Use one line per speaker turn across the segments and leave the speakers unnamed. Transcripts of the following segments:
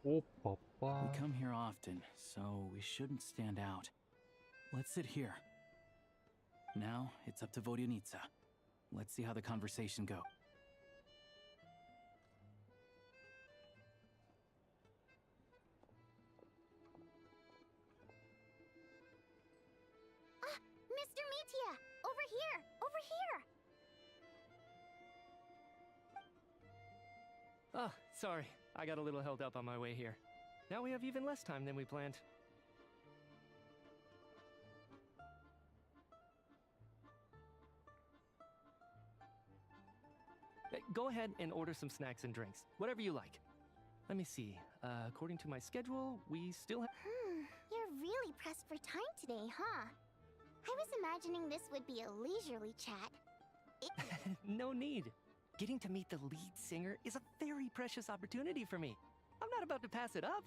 Опа-па.
We come here often, so we shouldn't stand out. Let's sit here. Now, it's up to Vodyanica. Let's see how the conversation goes.
Mr. Mitya! Over here! Over here!
Oh, sorry. I got a little held up on my way here. Now we have even less time than we planned. Go ahead and order some snacks and drinks. Whatever you like. Let me see. According to my schedule, we still have...
You're really pressed for time today, huh? I was imagining this would be a leisurely chat.
No need. Getting to meet the lead singer is a very precious opportunity for me. I'm not about to pass it up.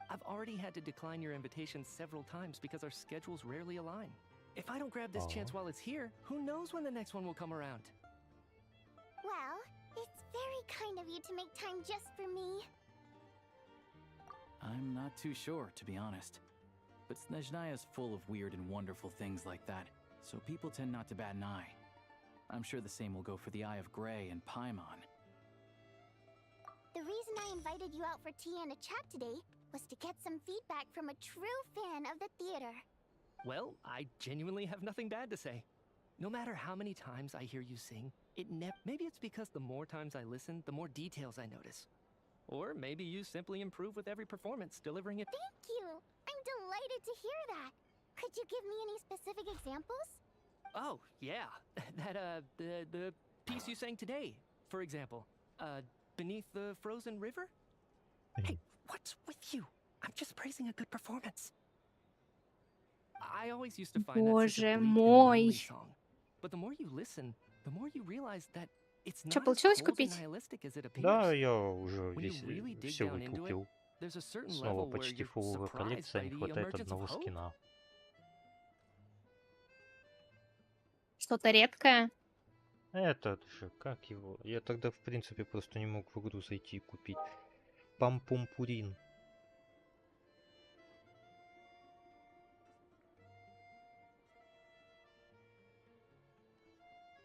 I've already had to decline your invitation several times because our schedules rarely align. If I don't grab this chance while it's here, who knows when the next one will come around?
Well, it's very kind of you to make time just for me.
I'm not too sure, to be honest. But Снежная is full of weird and wonderful things like that, so people tend not to bat an eye. I'm sure the same will go for the Eye of Grey and Paimon.
The reason I invited you out for tea and a chat today was to get some feedback from a true fan of the theater.
Well, I genuinely have nothing bad to say. No matter how many times I hear you sing, maybe it's because the more times I listen, the more details I notice. Or maybe you simply improve with every performance, delivering it.
Thank you! I'm delighted to hear that. Could you give me any specific examples?
Oh, yeah. The piece you sang today, for example. Beneath the Frozen River? Hey, what's with you? I'm just praising a good performance. I always used to find that such a bleak and lonely song. But the more you listen, the more you realize that it's not as cold and nihilistic as it appears.
Да, я уже
When you
весь
really dig
все
down into it,
выкупил.
there's a certain
Снова
level where
почти
you're
фуловая
surprised by
коллекция, не
the
хватает
emergence of
одного
hope.
скина.
Что-то редкое.
Этот же, как его? Я тогда, в принципе, просто не мог в игру зайти и купить. Пампумпурин.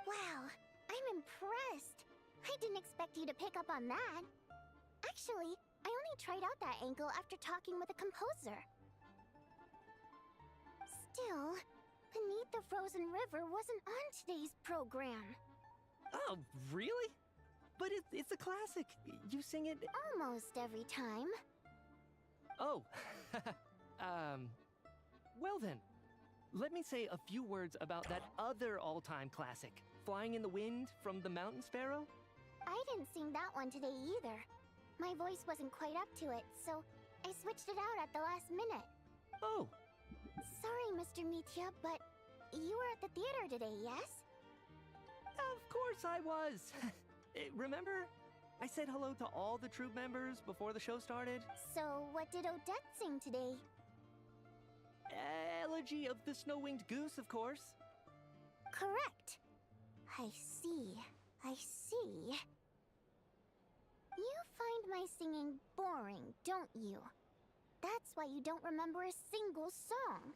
Wow, I'm impressed. I didn't expect you to pick up on that. Actually, I only tried out that ankle after talking with a composer. Still, Beneath the Frozen River wasn't on today's program.
Oh, really? But it's a classic. You sing it...
Almost every time.
Oh. Well then. Let me say a few words about that other all-time classic, Flying in the Wind from the Mountain Sparrow.
I didn't sing that one today either. My voice wasn't quite up to it, so I switched it out at the last minute.
Oh.
Sorry, Mr. Mitya, but you were at the theater today, yes?
Of course I was. Remember? I said hello to all the troupe members before the show started.
So, what did Odette sing today?
Elegy of the Snow-Winged Goose, of course.
Correct. I see. I see. You find my singing boring, don't you? That's why you don't remember a single song.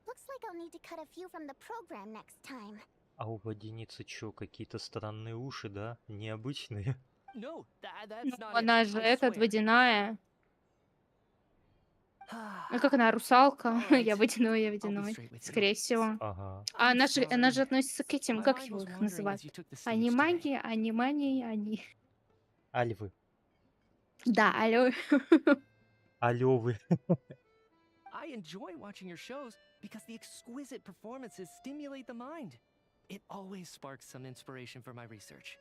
Looks like I'll need to cut a few from the program next time.
А у водяницы чё, какие-то странные уши, да? Необычные?
No, that's not
Она
it.
же
I
этот
swear.
водяная. А как она, русалка? Я водяной, я водяной. Скорее всего.
Ага.
А она же относится к этим, как его их называют? Анимаги, анимани, они.
Альвы.
Да, алло.
Алёвы.
I enjoy watching your shows because the exquisite performances stimulate the mind. It always sparks some inspiration for my research.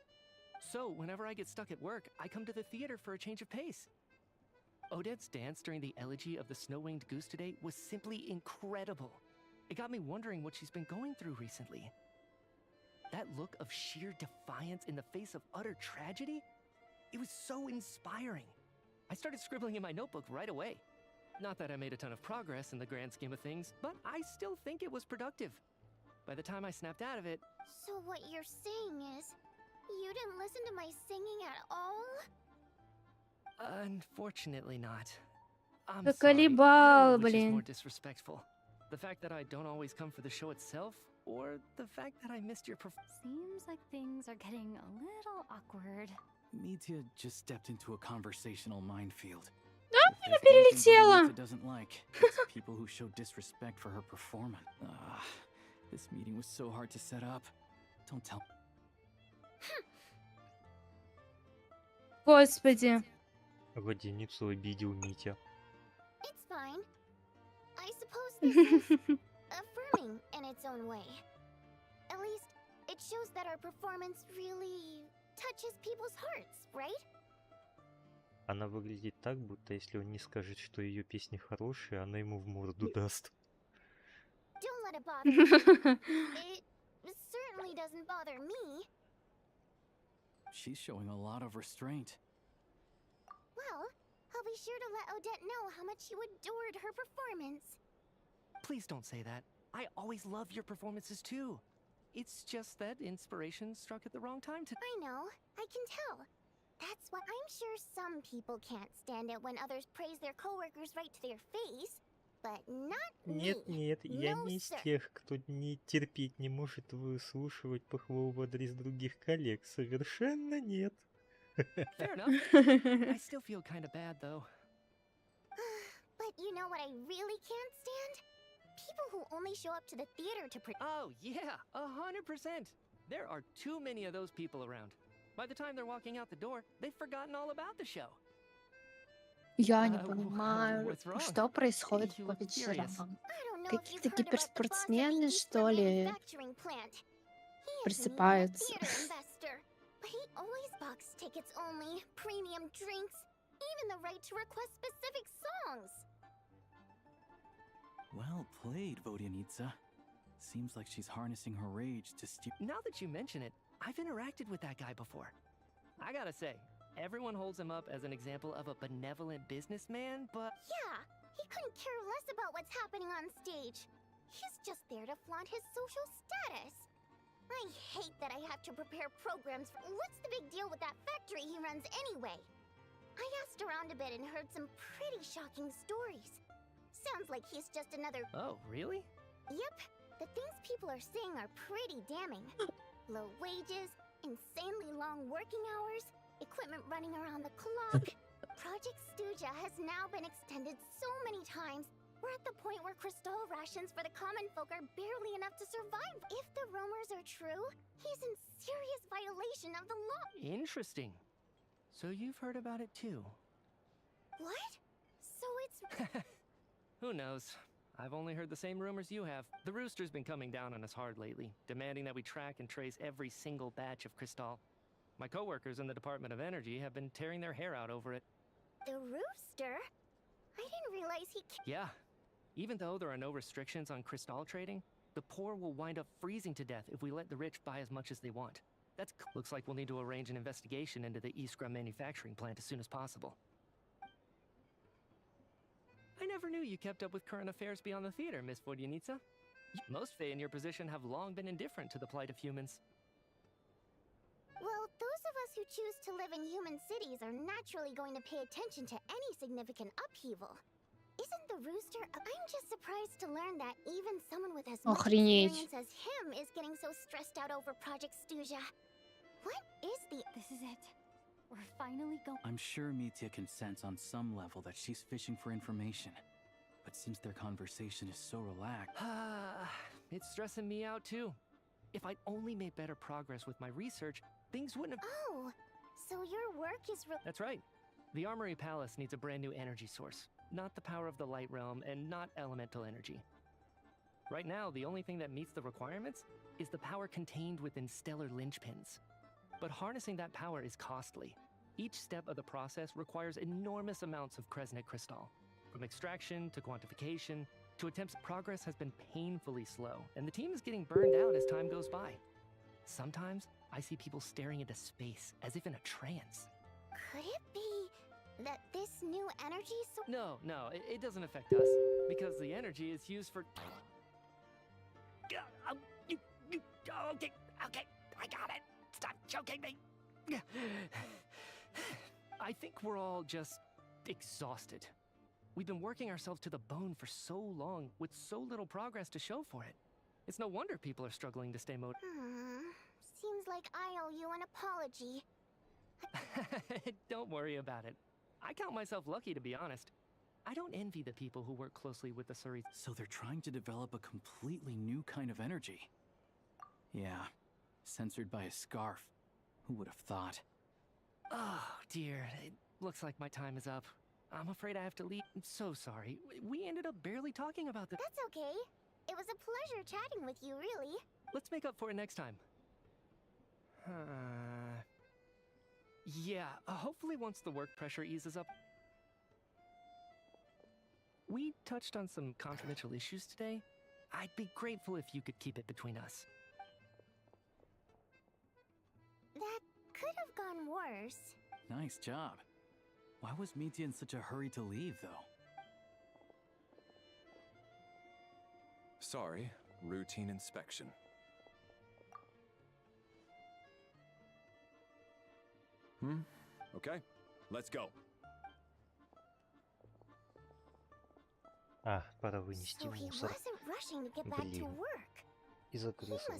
So, whenever I get stuck at work, I come to the theater for a change of pace. Odette's dance during the elegy of the Snow-Winged Goose today was simply incredible. It got me wondering what she's been going through recently. That look of sheer defiance in the face of utter tragedy? It was so inspiring. I started scribbling in my notebook right away. Not that I made a ton of progress in the grand scheme of things, but I still think it was productive. By the time I snapped out of it...
So what you're saying is, you didn't listen to my singing at all?
Unfortunately not. I'm
Да
sorry. I
колебал,
don't know which is more
блин.
disrespectful. The fact that I don't always come for the show itself, or the fact that I missed your
Seems like things are getting a little awkward.
Mitya just stepped into a conversational minefield.
Да,
If
она
there's one thing
перелетела.
Mitya doesn't like, it's people who show disrespect for her performance. This meeting was so hard to set up. Don't tell.
Господи.
Водяницу обидел Митя.
It's fine. I suppose this is affirming in its own way. At least, it shows that our performance really touches people's hearts, right?
Она выглядит так, будто если он не скажет, что ее песни хорошие, она ему в морду даст.
Don't let it bother you. It certainly doesn't bother me.
She's showing a lot of restraint.
Well, I'll be sure to let Odette know how much you adored her performance.
Please don't say that. I always love your performances too. It's just that inspiration struck at the wrong time to.
I know, I can tell. That's why I'm sure some people can't stand it when others praise their coworkers right to their face, but not me.
Нет, я
No,
не из
sir.
тех, кто не терпеть не может выслушивать похвалу в адрес других коллег. Совершенно нет.
Fair enough. I still feel kind of bad though.
But you know what I really can't stand? People who only show up to the theater to
Oh yeah, 100%. There are too many of those people around. By the time they're walking out the door, they've forgotten all about the show.
Я не
Uh,
понимаю,
what's wrong?
что происходит
You
по
look
вечерам.
curious.
I don't know if you've
Какие-то
heard about the boss of the
гиперспортсмены,
Eastern
что ли,
manufacturing plant. He is an
просыпаются.
theater investor, but he always bucks tickets only, premium drinks, even the right to request specific songs.
Well played, Vodyanitsa. Seems like she's harnessing her rage to steer.
Now that you mention it, I've interacted with that guy before. I gotta say, everyone holds him up as an example of a benevolent businessman, but
Yeah, he couldn't care less about what's happening on stage. He's just there to flaunt his social status. I hate that I have to prepare programs for. What's the big deal with that factory he runs anyway? I asked around a bit and heard some pretty shocking stories. Sounds like he's just another.
oh, really?
Yep, the things people are saying are pretty damning. Low wages, insanely long working hours, equipment running around the clock. Project Stuja has now been extended so many times. We're at the point where crystal rations for the common folk are barely enough to survive. If the rumors are true, he's in serious violation of the law.
Interesting. So you've heard about it too?
What? So it's.
Who knows? I've only heard the same rumors you have. The Rooster's been coming down on us hard lately, demanding that we track and trace every single batch of Crystal. My coworkers in the Department of Energy have been tearing their hair out over it.
The rooster? I didn't realize he.
Yeah. Even though there are no restrictions on Crystal trading, the poor will wind up freezing to death if we let the rich buy as much as they want. Looks like we'll need to arrange an investigation into the ц7р1 manufacturing plant as soon as possible. I never knew you kept up with current affairs beyond the theater, Miss Vodyanitsa. Most Fae in your position have long been indifferent to the plight of humans.
Well, those of us who choose to live in human cities are naturally going to pay attention to any significant upheaval. Isn't the rooster? I'm just surprised to learn that even someone with as much
Охренеть.
experience as him is getting so stressed out over Project Stuja. What is the?
This is it. We're finally going.
I'm sure Mitya can sense on some level that she's fishing for information. But since their conversation is so relaxed.
It's stressing me out too. If I'd only made better progress with my research, things wouldn't have.
Oh, so your work is.
That's right. The Armory Palace needs a brand new energy source. Not the power of the Light Realm and not elemental energy. Right now, the only thing that meets the requirements is the power contained within stellar linchpins. But harnessing that power is costly. Each step of the process requires enormous amounts of Kresnet crystal. From extraction to quantification to attempts, progress has been painfully slow, and the team is getting burned out as time goes by. Sometimes, I see people staring into space as if in a trance.
Could it be that this new energy source?
No, it doesn't affect us, because the energy is used for... Okay, I got it. Stop choking me. I think we're all just exhausted. We've been working ourselves to the bone for so long with so little progress to show for it. It's no wonder people are struggling to stay motivated.
Seems like I owe you an apology.
Don't worry about it. I count myself lucky, to be honest. I don't envy the people who work closely with the ц7р1.
So they're trying to develop a completely new kind of energy. Yeah, censored by a scarf. Who would have thought?
Oh, dear. It looks like my time is up. I'm afraid I have to leave. I'm so sorry. We ended up barely talking about the...
That's okay. It was a pleasure chatting with you, really.
Let's make up for it next time. Yeah, hopefully once the work pressure eases up. We touched on some confidential issues today. I'd be grateful if you could keep it between us.
That could have gone worse.
Nice job. Why was Mitya in such a hurry to leave, though?
Sorry, routine inspection. Okay, let's go.
Пора вынести
So he
мусор.
wasn't rushing to get back to
Блин.
work.
И закрылся.